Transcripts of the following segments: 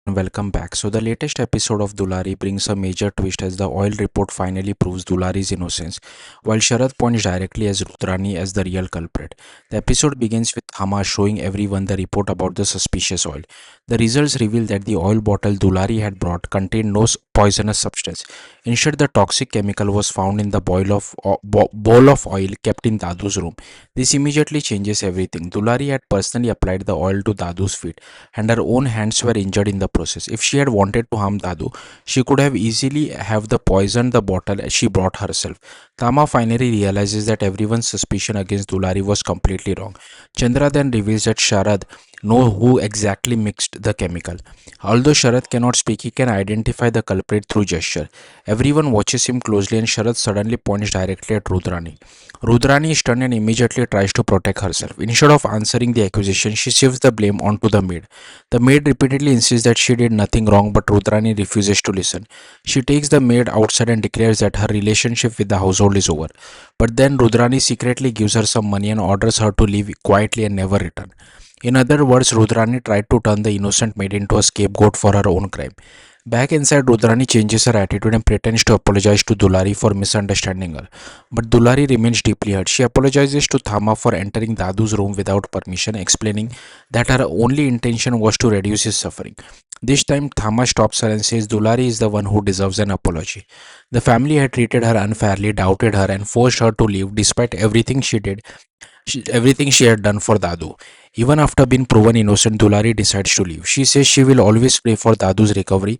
Welcome back. So, the latest episode of Dulari brings a major twist as the oil report finally proves Dulari's innocence, while Sharad points directly as Rudrani as the real culprit. The episode begins with Hama showing everyone the report about the suspicious oil. The results reveal that the oil bottle Dulari had brought contained no poisonous substance. Instead, the toxic chemical was found in the bowl of oil kept in Dadu's room. This immediately changes everything. Dulari had personally applied the oil to Dadu's feet and her own hands were injured in the process. If she had wanted to harm Dadu, she could have easily have the poisoned the bottle she brought herself. Tama finally realizes that everyone's suspicion against Dulari was completely wrong. Chandra then reveals that Sharad know who exactly mixed the chemical. Although Sharad cannot speak, he can identify the culprit through gesture. Everyone watches him closely and Sharad suddenly points directly at Rudrani. Rudrani is stunned and immediately tries to protect herself. Instead of answering the accusation, she shifts the blame onto the maid. The maid repeatedly insists that she did nothing wrong, but Rudrani refuses to listen. She takes the maid outside and declares that her relationship with the household is over. But then Rudrani secretly gives her some money and orders her to leave quietly and never return. In other words, Rudrani tried to turn the innocent maid into a scapegoat for her own crime. Back inside, Rudrani changes her attitude and pretends to apologize to Dulari for misunderstanding her. But Dulari remains deeply hurt. She apologizes to Thama for entering Dadu's room without permission, explaining that her only intention was to reduce his suffering. This time, Thama stops her and says Dulari is the one who deserves an apology. The family had treated her unfairly, doubted her, and forced her to leave despite everything she had done for Dadu. Even after being proven innocent, Dulari decides to leave. She says she will always pray for Dadu's recovery,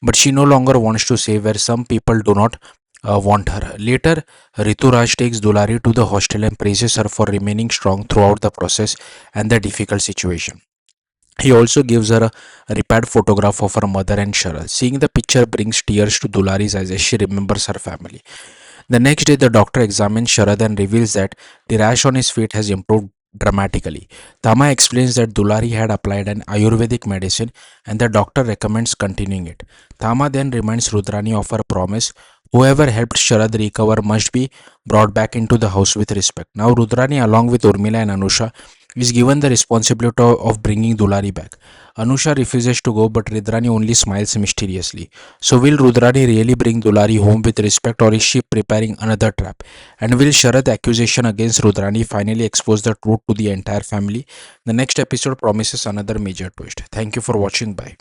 but she no longer wants to stay where some people do not want her. Later, Rituraj takes Dulari to the hostel and praises her for remaining strong throughout the process and the difficult situation. He also gives her a repaired photograph of her mother and Sharad. Seeing the picture brings tears to Dulari's eyes as she remembers her family. The next day, the doctor examines Sharad and reveals that the rash on his feet has improved dramatically. Tama explains that Dulari had applied an Ayurvedic medicine and the doctor recommends continuing it. Tama then reminds Rudrani of her promise. Whoever helped Sharad recover must be brought back into the house with respect. Now, Rudrani, along with Urmila and Anusha, is given the responsibility of bringing Dulari back. Anusha refuses to go, but Rudrani only smiles mysteriously. So, will Rudrani really bring Dulari home with respect, or is she preparing another trap? And will Sharad's accusation against Rudrani finally expose the truth to the entire family? The next episode promises another major twist. Thank you for watching. Bye.